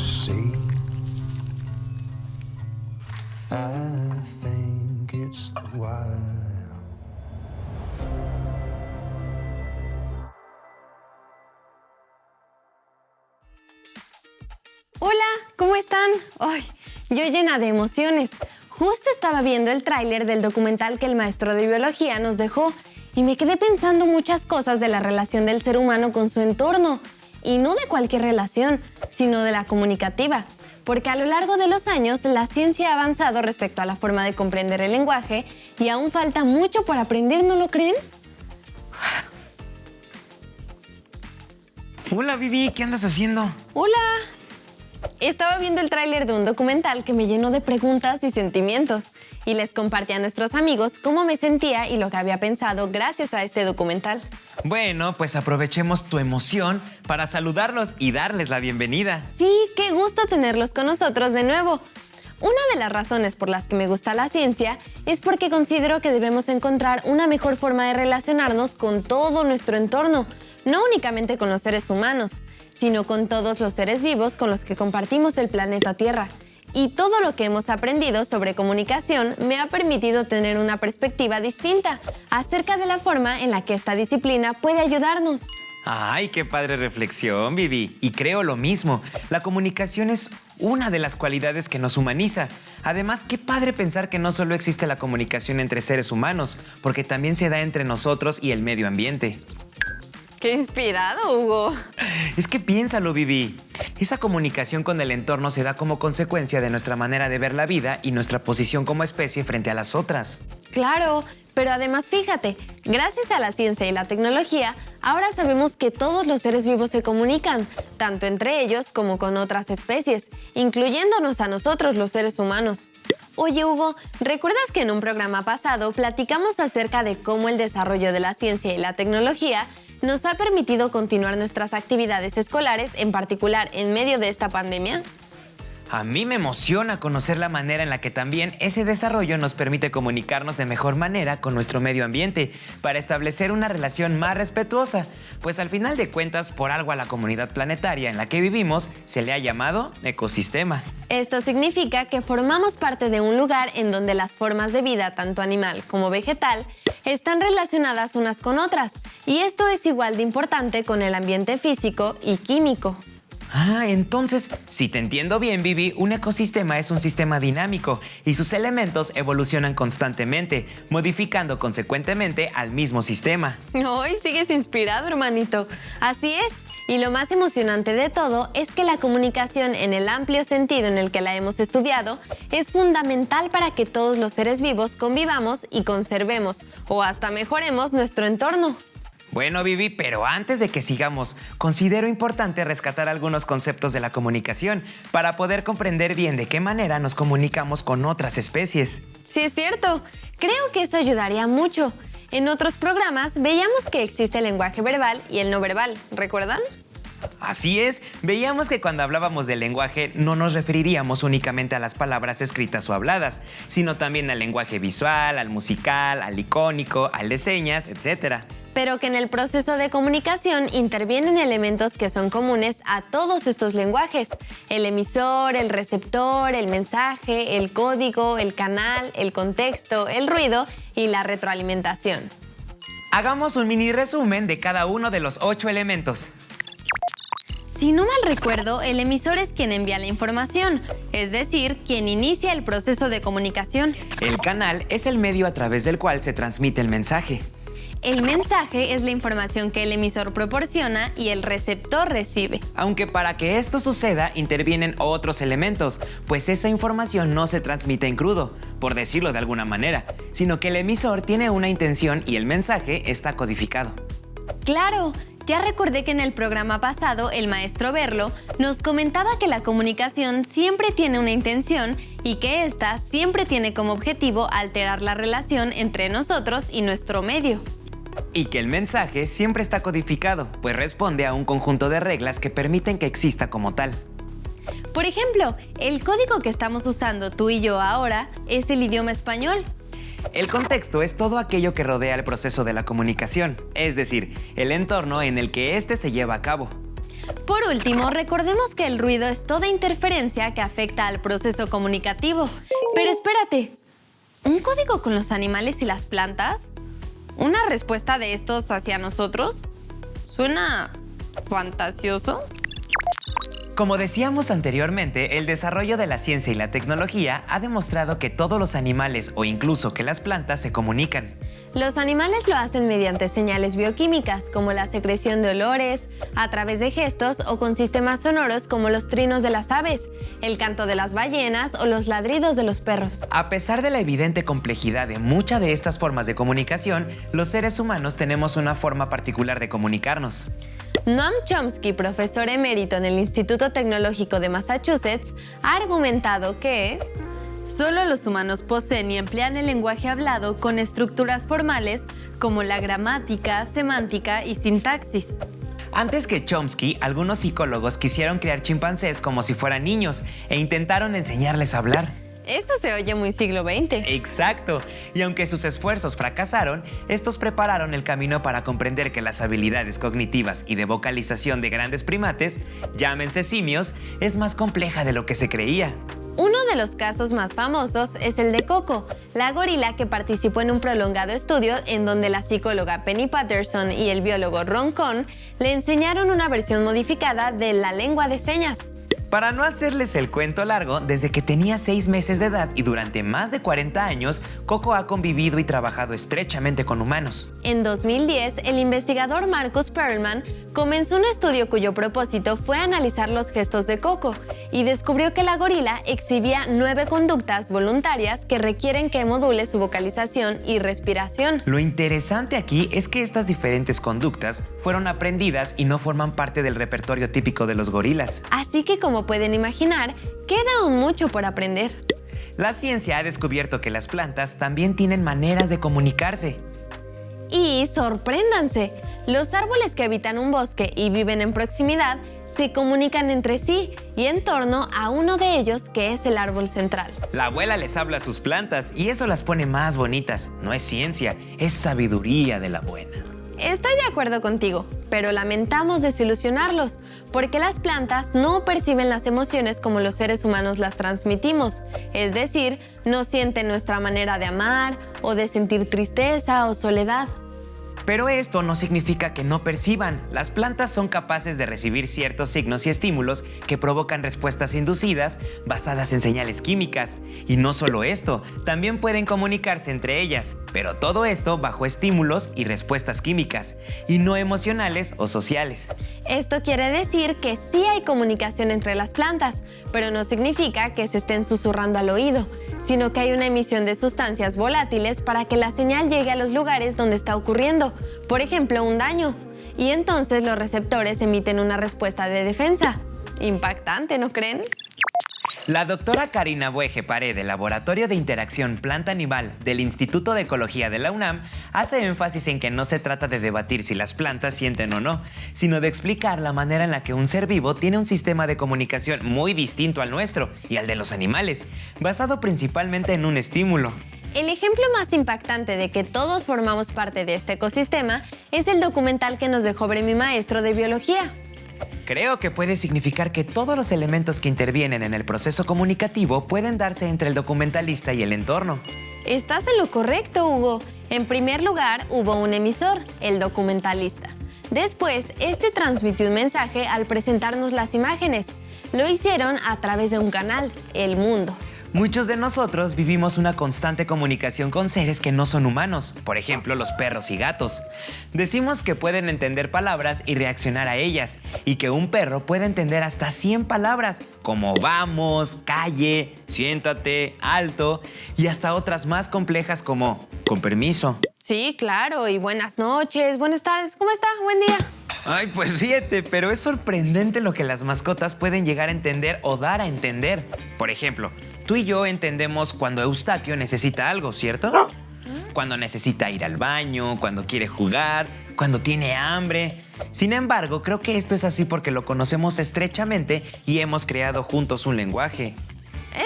see. I think it's the wild. Hola, ¿cómo están? Ay, yo llena de emociones. Justo estaba viendo el tráiler del documental que el maestro de biología nos dejó y me quedé pensando muchas cosas de la relación del ser humano con su entorno. Y no de cualquier relación, sino de la comunicativa. Porque a lo largo de los años, la ciencia ha avanzado respecto a la forma de comprender el lenguaje y aún falta mucho por aprender, ¿no lo creen? Hola, Vivi, ¿qué andas haciendo? ¡Hola! Estaba viendo el tráiler de un documental que me llenó de preguntas y sentimientos y les compartí a nuestros amigos cómo me sentía y lo que había pensado gracias a este documental. Bueno, pues aprovechemos tu emoción para saludarlos y darles la bienvenida. Sí, qué gusto tenerlos con nosotros de nuevo. Una de las razones por las que me gusta la ciencia es porque considero que debemos encontrar una mejor forma de relacionarnos con todo nuestro entorno, no únicamente con los seres humanos, sino con todos los seres vivos con los que compartimos el planeta Tierra. Y todo lo que hemos aprendido sobre comunicación me ha permitido tener una perspectiva distinta acerca de la forma en la que esta disciplina puede ayudarnos. Ay, qué padre reflexión, Vivi. Y creo lo mismo. La comunicación es una de las cualidades que nos humaniza. Además, qué padre pensar que no solo existe la comunicación entre seres humanos, porque también se da entre nosotros y el medio ambiente. ¡Qué inspirado, Hugo! Es que piénsalo, Vivi. Esa comunicación con el entorno se da como consecuencia de nuestra manera de ver la vida y nuestra posición como especie frente a las otras. Claro, pero además fíjate, gracias a la ciencia y la tecnología, ahora sabemos que todos los seres vivos se comunican, tanto entre ellos como con otras especies, incluyéndonos a nosotros los seres humanos. Oye, Hugo, ¿recuerdas que en un programa pasado platicamos acerca de cómo el desarrollo de la ciencia y la tecnología nos ha permitido continuar nuestras actividades escolares, en particular en medio de esta pandemia? A mí me emociona conocer la manera en la que también ese desarrollo nos permite comunicarnos de mejor manera con nuestro medio ambiente para establecer una relación más respetuosa, pues al final de cuentas, por algo a la comunidad planetaria en la que vivimos se le ha llamado ecosistema. Esto significa que formamos parte de un lugar en donde las formas de vida, tanto animal como vegetal, están relacionadas unas con otras, y esto es igual de importante con el ambiente físico y químico. Ah, entonces, si te entiendo bien, Vivi, un ecosistema es un sistema dinámico y sus elementos evolucionan constantemente, modificando consecuentemente al mismo sistema. Hoy sigues inspirado, hermanito. Así es. Y lo más emocionante de todo es que la comunicación, en el amplio sentido en el que la hemos estudiado, es fundamental para que todos los seres vivos convivamos y conservemos, o hasta mejoremos, nuestro entorno. Bueno, Vivi, pero antes de que sigamos, considero importante rescatar algunos conceptos de la comunicación para poder comprender bien de qué manera nos comunicamos con otras especies. Sí, es cierto. Creo que eso ayudaría mucho. En otros programas veíamos que existe el lenguaje verbal y el no verbal, ¿recuerdan? Así es, veíamos que cuando hablábamos del lenguaje no nos referiríamos únicamente a las palabras escritas o habladas, sino también al lenguaje visual, al musical, al icónico, al de señas, etc. Pero que en el proceso de comunicación intervienen elementos que son comunes a todos estos lenguajes: el emisor, el receptor, el mensaje, el código, el canal, el contexto, el ruido y la retroalimentación. Hagamos un mini resumen de cada uno de los 8 elementos. Si no mal recuerdo, el emisor es quien envía la información, es decir, quien inicia el proceso de comunicación. El canal es el medio a través del cual se transmite el mensaje. El mensaje es la información que el emisor proporciona y el receptor recibe. Aunque para que esto suceda intervienen otros elementos, pues esa información no se transmite en crudo, por decirlo de alguna manera, sino que el emisor tiene una intención y el mensaje está codificado. ¡Claro! Ya recordé que en el programa pasado el maestro Berlo nos comentaba que la comunicación siempre tiene una intención y que ésta siempre tiene como objetivo alterar la relación entre nosotros y nuestro medio. Y que el mensaje siempre está codificado, pues responde a un conjunto de reglas que permiten que exista como tal. Por ejemplo, el código que estamos usando tú y yo ahora es el idioma español. El contexto es todo aquello que rodea el proceso de la comunicación, es decir, el entorno en el que éste se lleva a cabo. Por último, recordemos que el ruido es toda interferencia que afecta al proceso comunicativo. Pero espérate, ¿un código con los animales y las plantas? ¿Una respuesta de estos hacia nosotros? ¿Suena fantasioso? Como decíamos anteriormente, el desarrollo de la ciencia y la tecnología ha demostrado que todos los animales o incluso que las plantas se comunican. Los animales lo hacen mediante señales bioquímicas, como la secreción de olores, a través de gestos o con sistemas sonoros como los trinos de las aves, el canto de las ballenas o los ladridos de los perros. A pesar de la evidente complejidad de muchas de estas formas de comunicación, los seres humanos tenemos una forma particular de comunicarnos. Noam Chomsky, profesor emérito en el Instituto Tecnológico de Massachusetts, ha argumentado que solo los humanos poseen y emplean el lenguaje hablado con estructuras formales como la gramática, semántica y sintaxis. Antes que Chomsky, algunos psicólogos quisieron crear chimpancés como si fueran niños e intentaron enseñarles a hablar. Eso se oye muy siglo XX. Exacto, y aunque sus esfuerzos fracasaron, estos prepararon el camino para comprender que las habilidades cognitivas y de vocalización de grandes primates, llámense simios, es más compleja de lo que se creía. Uno de los casos más famosos es el de Coco, la gorila que participó en un prolongado estudio en donde la psicóloga Penny Patterson y el biólogo Ron Cohn le enseñaron una versión modificada de la lengua de señas. Para no hacerles el cuento largo, desde que tenía 6 meses de edad y durante más de 40 años, Coco ha convivido y trabajado estrechamente con humanos. En 2010, el investigador Marcus Perlman comenzó un estudio cuyo propósito fue analizar los gestos de Coco y descubrió que la gorila exhibía 9 conductas voluntarias que requieren que module su vocalización y respiración. Lo interesante aquí es que estas diferentes conductas fueron aprendidas y no forman parte del repertorio típico de los gorilas. Así que, como pueden imaginar, queda aún mucho por aprender. La ciencia ha descubierto que las plantas también tienen maneras de comunicarse. Y sorpréndanse, los árboles que habitan un bosque y viven en proximidad se comunican entre sí y en torno a uno de ellos, que es el árbol central. La abuela les habla a sus plantas y eso las pone más bonitas. No es ciencia, es sabiduría de la buena. Estoy de acuerdo contigo, pero lamentamos desilusionarlos, porque las plantas no perciben las emociones como los seres humanos las transmitimos. Es decir, no sienten nuestra manera de amar o de sentir tristeza o soledad. Pero esto no significa que no perciban. Las plantas son capaces de recibir ciertos signos y estímulos que provocan respuestas inducidas basadas en señales químicas. Y no solo esto, también pueden comunicarse entre ellas, pero todo esto bajo estímulos y respuestas químicas, y no emocionales o sociales. Esto quiere decir que sí hay comunicación entre las plantas, pero no significa que se estén susurrando al oído, sino que hay una emisión de sustancias volátiles para que la señal llegue a los lugares donde está ocurriendo, por ejemplo, un daño. Y entonces los receptores emiten una respuesta de defensa. Impactante, ¿no creen? La doctora Karina Buege Paré del Laboratorio de Interacción Planta-Animal del Instituto de Ecología de la UNAM hace énfasis en que no se trata de debatir si las plantas sienten o no, sino de explicar la manera en la que un ser vivo tiene un sistema de comunicación muy distinto al nuestro y al de los animales, basado principalmente en un estímulo. El ejemplo más impactante de que todos formamos parte de este ecosistema es el documental que nos dejó ver mi maestro de biología. Creo que puede significar que todos los elementos que intervienen en el proceso comunicativo pueden darse entre el documentalista y el entorno. Estás en lo correcto, Hugo. En primer lugar, hubo un emisor, el documentalista. Después, este transmitió un mensaje al presentarnos las imágenes. Lo hicieron a través de un canal, el mundo. Muchos de nosotros vivimos una constante comunicación con seres que no son humanos, por ejemplo los perros y gatos. Decimos que pueden entender palabras y reaccionar a ellas, y que un perro puede entender hasta 100 palabras, como vamos, calle, siéntate, alto, y hasta otras más complejas como con permiso. Sí, claro, y buenas noches, buenas tardes, ¿cómo está? Buen día. Ay, pues 7, pero es sorprendente lo que las mascotas pueden llegar a entender o dar a entender. Por ejemplo, tú y yo entendemos cuando Eustaquio necesita algo, ¿cierto? Cuando necesita ir al baño, cuando quiere jugar, cuando tiene hambre. Sin embargo, creo que esto es así porque lo conocemos estrechamente y hemos creado juntos un lenguaje.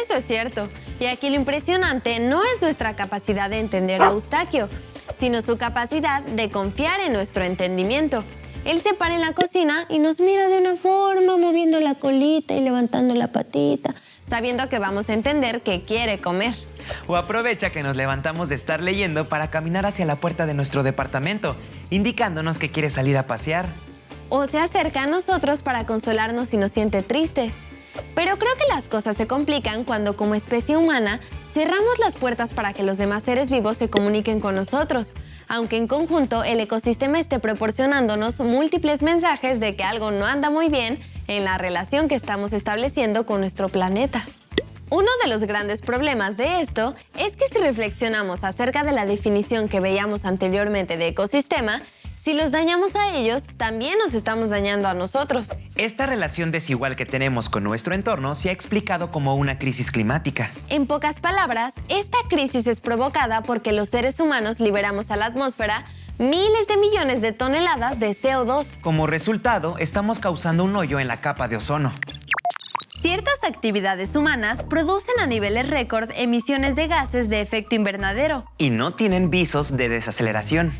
Eso es cierto. Y aquí lo impresionante no es nuestra capacidad de entender a Eustaquio, sino su capacidad de confiar en nuestro entendimiento. Él se para en la cocina y nos mira de una forma, moviendo la colita y levantando la patita, sabiendo que vamos a entender que quiere comer. O aprovecha que nos levantamos de estar leyendo para caminar hacia la puerta de nuestro departamento, indicándonos que quiere salir a pasear. O se acerca a nosotros para consolarnos si nos siente tristes. Pero creo que las cosas se complican cuando, como especie humana, cerramos las puertas para que los demás seres vivos se comuniquen con nosotros, aunque en conjunto el ecosistema esté proporcionándonos múltiples mensajes de que algo no anda muy bien en la relación que estamos estableciendo con nuestro planeta. Uno de los grandes problemas de esto es que si reflexionamos acerca de la definición que veíamos anteriormente de ecosistema, si los dañamos a ellos, también nos estamos dañando a nosotros. Esta relación desigual que tenemos con nuestro entorno se ha explicado como una crisis climática. En pocas palabras, esta crisis es provocada porque los seres humanos liberamos a la atmósfera miles de millones de toneladas de CO2. Como resultado, estamos causando un hoyo en la capa de ozono. Ciertas actividades humanas producen a niveles récord emisiones de gases de efecto invernadero. Y no tienen visos de desaceleración.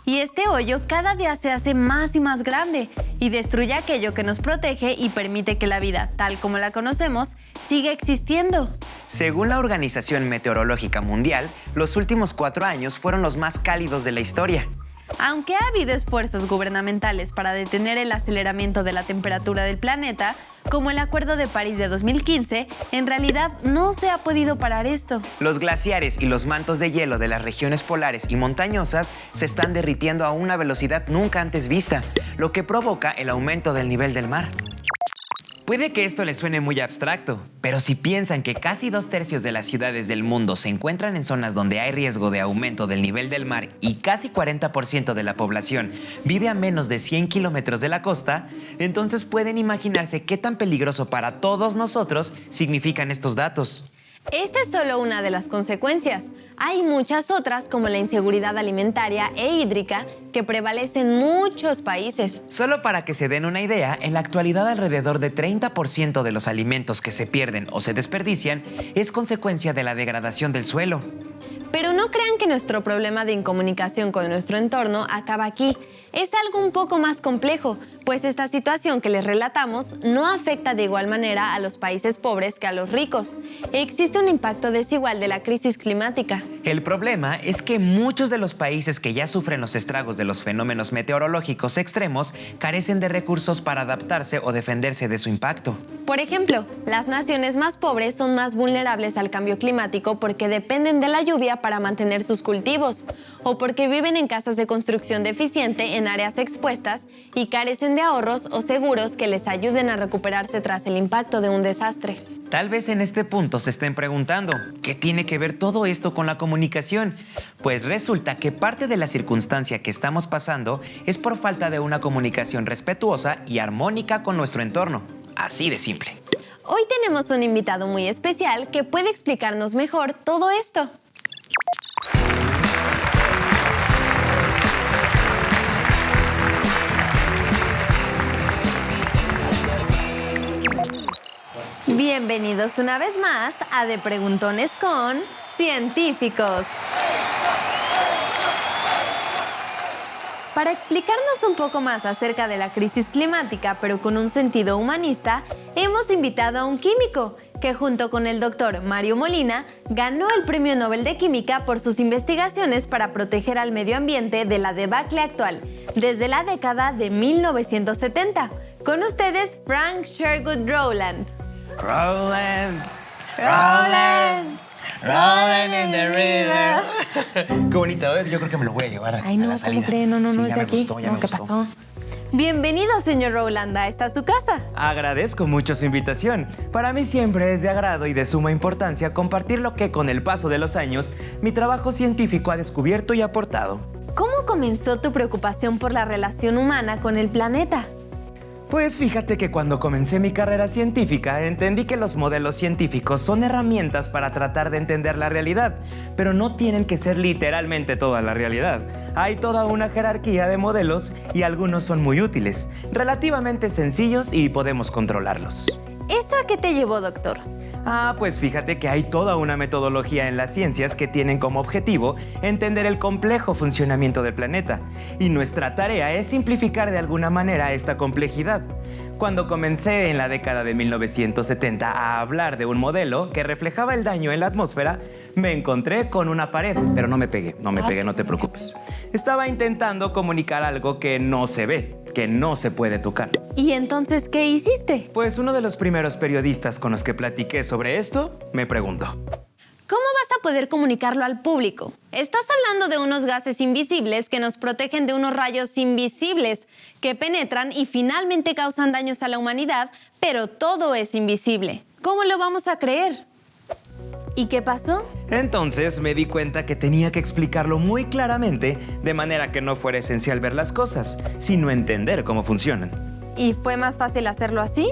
Y este hoyo cada día se hace más y más grande y destruye aquello que nos protege y permite que la vida, tal como la conocemos, siga existiendo. Según la Organización Meteorológica Mundial, los últimos 4 años fueron los más cálidos de la historia. Aunque ha habido esfuerzos gubernamentales para detener el aceleramiento de la temperatura del planeta, como el Acuerdo de París de 2015, en realidad no se ha podido parar esto. Los glaciares y los mantos de hielo de las regiones polares y montañosas se están derritiendo a una velocidad nunca antes vista, lo que provoca el aumento del nivel del mar. Puede que esto les suene muy abstracto, pero si piensan que casi 2/3 de las ciudades del mundo se encuentran en zonas donde hay riesgo de aumento del nivel del mar y casi 40% de la población vive a menos de 100 kilómetros de la costa, entonces pueden imaginarse qué tan peligroso para todos nosotros significan estos datos. Esta es solo una de las consecuencias. Hay muchas otras, como la inseguridad alimentaria e hídrica, que prevalece en muchos países. Solo para que se den una idea, en la actualidad alrededor de 30% de los alimentos que se pierden o se desperdician es consecuencia de la degradación del suelo. Pero no crean que nuestro problema de incomunicación con nuestro entorno acaba aquí. Es algo un poco más complejo, pues esta situación que les relatamos no afecta de igual manera a los países pobres que a los ricos. Existe un impacto desigual de la crisis climática. El problema es que muchos de los países que ya sufren los estragos de los fenómenos meteorológicos extremos carecen de recursos para adaptarse o defenderse de su impacto. Por ejemplo, las naciones más pobres son más vulnerables al cambio climático porque dependen de la lluvia para mantener sus cultivos, o porque viven en casas de construcción deficiente en áreas expuestas y carecen de ahorros o seguros que les ayuden a recuperarse tras el impacto de un desastre. Tal vez en este punto se estén preguntando, ¿qué tiene que ver todo esto con la comunicación? Pues resulta que parte de la circunstancia que estamos pasando es por falta de una comunicación respetuosa y armónica con nuestro entorno. Así de simple. Hoy tenemos un invitado muy especial que puede explicarnos mejor todo esto. Bienvenidos una vez más a De Preguntones con Científicos. Para explicarnos un poco más acerca de la crisis climática, pero con un sentido humanista, hemos invitado a un químico que junto con el doctor Mario Molina ganó el Premio Nobel de Química por sus investigaciones para proteger al medio ambiente de la debacle actual, desde la década de 1970. Con ustedes, Frank Sherwood Rowland. Roland, Roland, Roland in the river. Qué bonito, ¿eh? Yo creo que me lo voy a llevar a la salida. No, Sí, es ya de me aquí. gustó, ya me ¿Qué gustó. pasó? Bienvenido, señor Rowland, a esta su casa. Agradezco mucho su invitación. Para mí siempre es de agrado y de suma importancia compartir lo que con el paso de los años mi trabajo científico ha descubierto y aportado. ¿Cómo comenzó tu preocupación por la relación humana con el planeta? Pues fíjate que cuando comencé mi carrera científica entendí que los modelos científicos son herramientas para tratar de entender la realidad, pero no tienen que ser literalmente toda la realidad. Hay toda una jerarquía de modelos y algunos son muy útiles, relativamente sencillos y podemos controlarlos. ¿Eso a qué te llevó, doctor? Pues fíjate que hay toda una metodología en las ciencias que tienen como objetivo entender el complejo funcionamiento del planeta. Y nuestra tarea es simplificar de alguna manera esta complejidad. Cuando comencé en la década de 1970 a hablar de un modelo que reflejaba el daño en la atmósfera, me encontré con una pared. Pero no me pegué, no te preocupes. Estaba intentando comunicar algo que no se ve, que no se puede tocar. ¿Y entonces qué hiciste? Pues uno de los primeros periodistas con los que platiqué sobre esto me preguntó: ¿Cómo vas a poder comunicarlo al público? Estás hablando de unos gases invisibles que nos protegen de unos rayos invisibles que penetran y finalmente causan daños a la humanidad, pero todo es invisible. ¿Cómo lo vamos a creer? ¿Y qué pasó? Entonces me di cuenta que tenía que explicarlo muy claramente, de manera que no fuera esencial ver las cosas, sino entender cómo funcionan. ¿Y fue más fácil hacerlo así?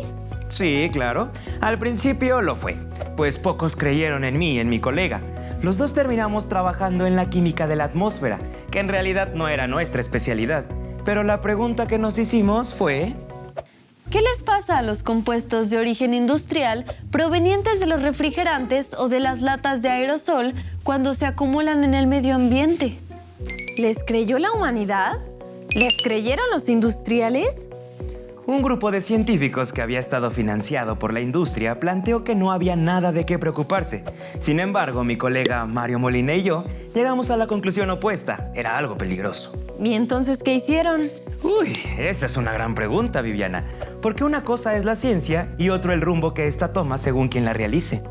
Sí, claro. Al principio lo fue, pues pocos creyeron en mí y en mi colega. Los dos terminamos trabajando en la química de la atmósfera, que en realidad no era nuestra especialidad. Pero la pregunta que nos hicimos fue: ¿qué les pasa a los compuestos de origen industrial provenientes de los refrigerantes o de las latas de aerosol cuando se acumulan en el medio ambiente? ¿Les creyó la humanidad? ¿Les creyeron los industriales? Un grupo de científicos que había estado financiado por la industria planteó que no había nada de qué preocuparse. Sin embargo, mi colega Mario Molina y yo llegamos a la conclusión opuesta. Era algo peligroso. ¿Y entonces qué hicieron? Uy, esa es una gran pregunta, Viviana. Porque una cosa es la ciencia y otro el rumbo que ésta toma según quien la realice.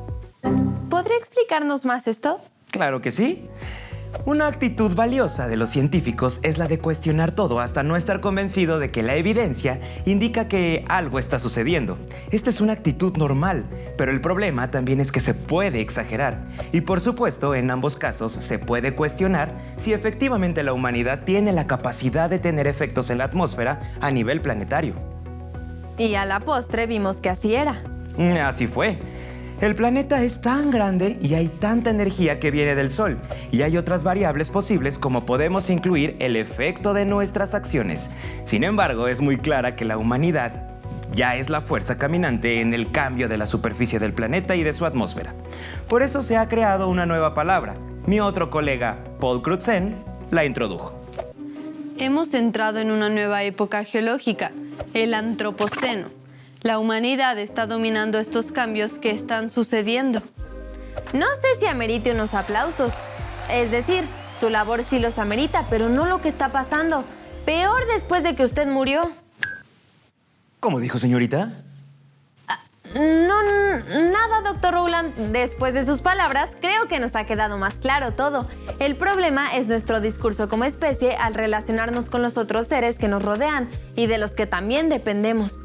¿Podría explicarnos más esto? Claro que sí. Una actitud valiosa de los científicos es la de cuestionar todo hasta no estar convencido de que la evidencia indica que algo está sucediendo. Esta es una actitud normal, pero el problema también es que se puede exagerar. Y por supuesto, en ambos casos se puede cuestionar si efectivamente la humanidad tiene la capacidad de tener efectos en la atmósfera a nivel planetario. Y a la postre vimos que así era. Así fue. El planeta es tan grande y hay tanta energía que viene del Sol, y hay otras variables posibles como podemos incluir el efecto de nuestras acciones. Sin embargo, es muy clara que la humanidad ya es la fuerza caminante en el cambio de la superficie del planeta y de su atmósfera. Por eso se ha creado una nueva palabra. Mi otro colega, Paul Crutzen, la introdujo. Hemos entrado en una nueva época geológica, el Antropoceno. La humanidad está dominando estos cambios que están sucediendo. No sé si amerite unos aplausos. Es decir, su labor sí los amerita, pero no lo que está pasando. Peor después de que usted murió. ¿Cómo dijo, señorita? No, nada, doctor Rowland. Después de sus palabras, creo que nos ha quedado más claro todo. El problema es nuestro discurso como especie al relacionarnos con los otros seres que nos rodean y de los que también dependemos.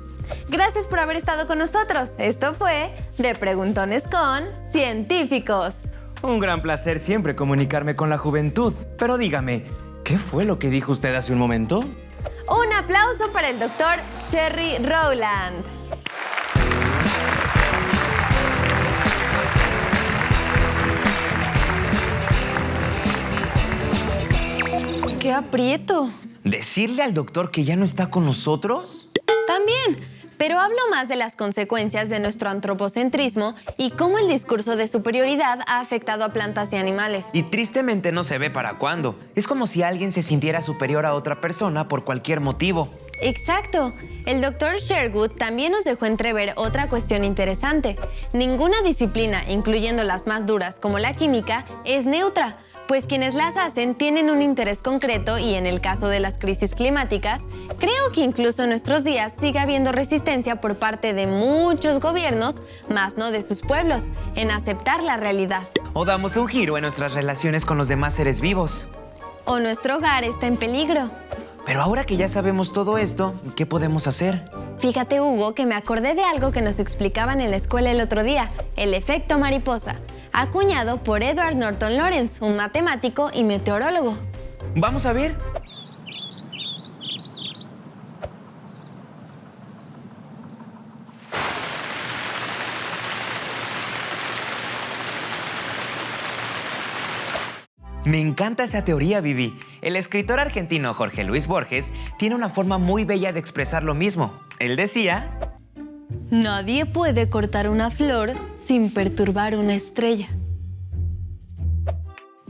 Gracias por haber estado con nosotros. Esto fue De Preguntones con Científicos. Un gran placer siempre comunicarme con la juventud. Pero dígame, ¿qué fue lo que dijo usted hace un momento? Un aplauso para el doctor Sherry Rowland. ¡Qué aprieto! ¿Decirle al doctor que ya no está con nosotros? También, pero hablo más de las consecuencias de nuestro antropocentrismo y cómo el discurso de superioridad ha afectado a plantas y animales. Y tristemente no se ve para cuándo. Es como si alguien se sintiera superior a otra persona por cualquier motivo. Exacto. El Dr. Sherwood también nos dejó entrever otra cuestión interesante. Ninguna disciplina, incluyendo las más duras como la química, es neutra, pues quienes las hacen tienen un interés concreto y en el caso de las crisis climáticas, creo que incluso en nuestros días sigue habiendo resistencia por parte de muchos gobiernos, más no de sus pueblos, en aceptar la realidad. O damos un giro en nuestras relaciones con los demás seres vivos. O nuestro hogar está en peligro. Pero ahora que ya sabemos todo esto, ¿qué podemos hacer? Fíjate, Hugo, que me acordé de algo que nos explicaban en la escuela el otro día, el efecto mariposa, acuñado por Edward Norton Lawrence, un matemático y meteorólogo. Vamos a ver. Me encanta esa teoría, Vivi. El escritor argentino Jorge Luis Borges tiene una forma muy bella de expresar lo mismo. Él decía: Nadie puede cortar una flor sin perturbar una estrella.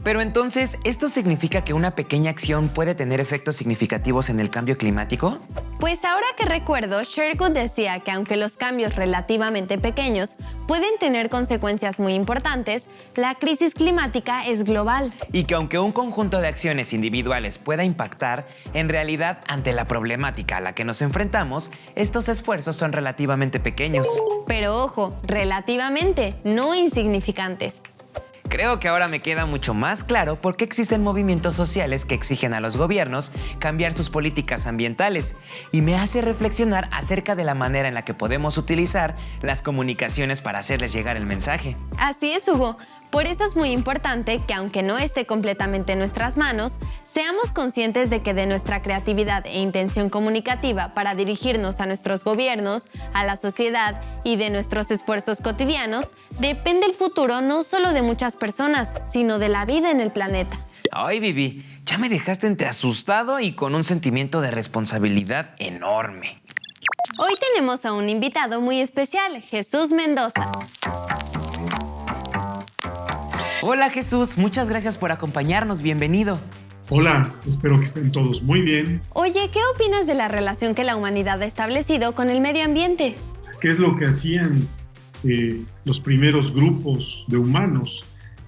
Pero entonces, ¿esto significa que una pequeña acción puede tener efectos significativos en el cambio climático? Pues ahora que recuerdo, Sherwood decía que aunque los cambios relativamente pequeños pueden tener consecuencias muy importantes, la crisis climática es global. Y que aunque un conjunto de acciones individuales pueda impactar, en realidad, ante la problemática a la que nos enfrentamos, estos esfuerzos son relativamente pequeños. Pero ojo, relativamente, no insignificantes. Creo que ahora me queda mucho más claro por qué existen movimientos sociales que exigen a los gobiernos cambiar sus políticas ambientales y me hace reflexionar acerca de la manera en la que podemos utilizar las comunicaciones para hacerles llegar el mensaje. Así es, Hugo. Por eso es muy importante que, aunque no esté completamente en nuestras manos, seamos conscientes de que de nuestra creatividad e intención comunicativa para dirigirnos a nuestros gobiernos, a la sociedad y de nuestros esfuerzos cotidianos, depende el futuro no solo de muchas personas, sino de la vida en el planeta. Ay, Vivi, ya me dejaste entre asustado y con un sentimiento de responsabilidad enorme. Hoy tenemos a un invitado muy especial, Jesús Mendoza. Hola Jesús, muchas gracias por acompañarnos, bienvenido. Hola, espero que estén todos muy bien. Oye, ¿qué opinas de la relación que la humanidad ha establecido con el medio ambiente? ¿Qué es lo que hacían los primeros grupos de humanos?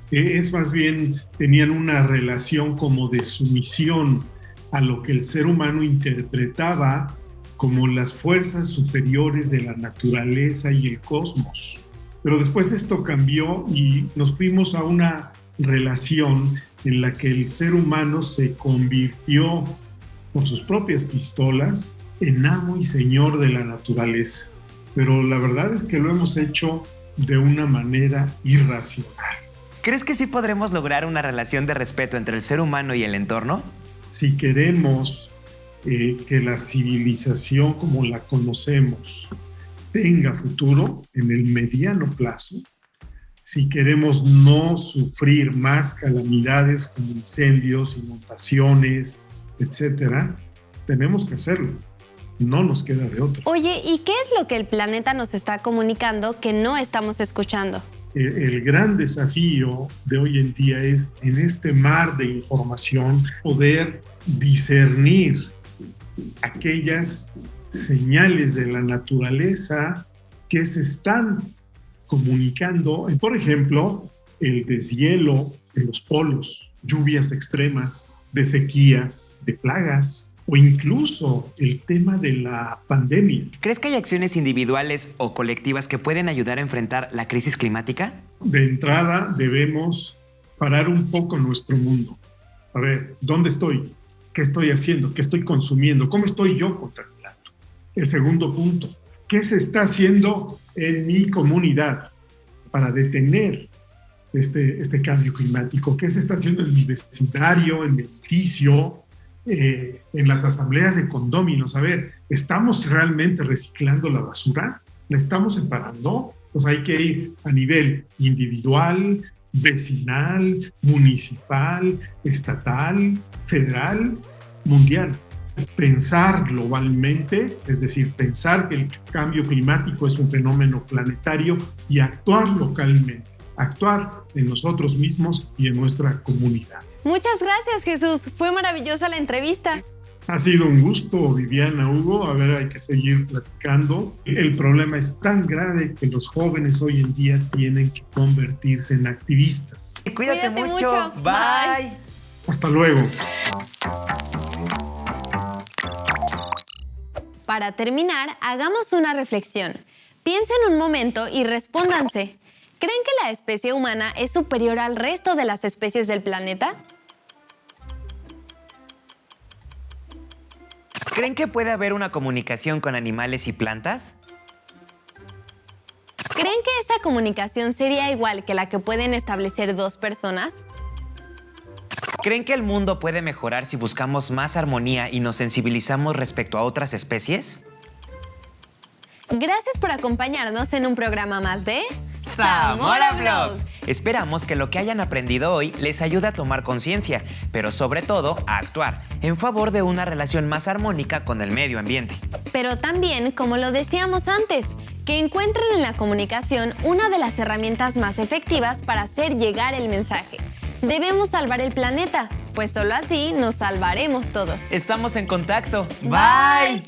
Es más bien, tenían una relación como de sumisión a lo que el ser humano interpretaba como las fuerzas superiores de la naturaleza y el cosmos. Pero después esto cambió y nos fuimos a una relación en la que el ser humano se convirtió por sus propias pistolas en amo y señor de la naturaleza. Pero la verdad es que lo hemos hecho de una manera irracional. ¿Crees que sí podremos lograr una relación de respeto entre el ser humano y el entorno? Si queremos que la civilización como la conocemos tenga futuro en el mediano plazo, si queremos no sufrir más calamidades como incendios, inundaciones, etcétera, tenemos que hacerlo. No nos queda de otra. Oye, ¿y qué es lo que el planeta nos está comunicando que no estamos escuchando? El gran desafío de hoy en día es, en este mar de información, poder discernir aquellas señales de la naturaleza que se están comunicando. Por ejemplo, el deshielo en los polos, lluvias extremas, de sequías, de plagas, o incluso el tema de la pandemia. ¿Crees que hay acciones individuales o colectivas que pueden ayudar a enfrentar la crisis climática? De entrada, debemos parar un poco nuestro mundo. A ver, ¿dónde estoy? ¿Qué estoy haciendo? ¿Qué estoy consumiendo? ¿Cómo estoy yo contaminando? El segundo punto, ¿qué se está haciendo en mi comunidad para detener este cambio climático? ¿Qué se está haciendo en mi vecindario, en mi edificio, en las asambleas de condóminos? A ver, ¿estamos realmente reciclando la basura? ¿La estamos separando? Pues hay que ir a nivel individual, vecinal, municipal, estatal, federal, mundial. Pensar globalmente, es decir, pensar que el cambio climático es un fenómeno planetario y actuar localmente, actuar en nosotros mismos y en nuestra comunidad. Muchas gracias, Jesús. Fue maravillosa la entrevista. Ha sido un gusto, Viviana, Hugo. A ver, hay que seguir platicando. El problema es tan grave que los jóvenes hoy en día tienen que convertirse en activistas. Cuídate mucho. Bye. Hasta luego. Para terminar, hagamos una reflexión. Piensen un momento y respóndanse. ¿Creen que la especie humana es superior al resto de las especies del planeta? ¿Creen que puede haber una comunicación con animales y plantas? ¿Creen que esa comunicación sería igual que la que pueden establecer dos personas? ¿Creen que el mundo puede mejorar si buscamos más armonía y nos sensibilizamos respecto a otras especies? Gracias por acompañarnos en un programa más de Zamora Vlogs. Esperamos que lo que hayan aprendido hoy les ayude a tomar conciencia, pero sobre todo a actuar en favor de una relación más armónica con el medio ambiente. Pero también, como lo decíamos antes, Que encuentren en la comunicación una de las herramientas más efectivas para hacer llegar el mensaje. Debemos salvar el planeta, pues solo así nos salvaremos todos. Estamos en contacto. Bye.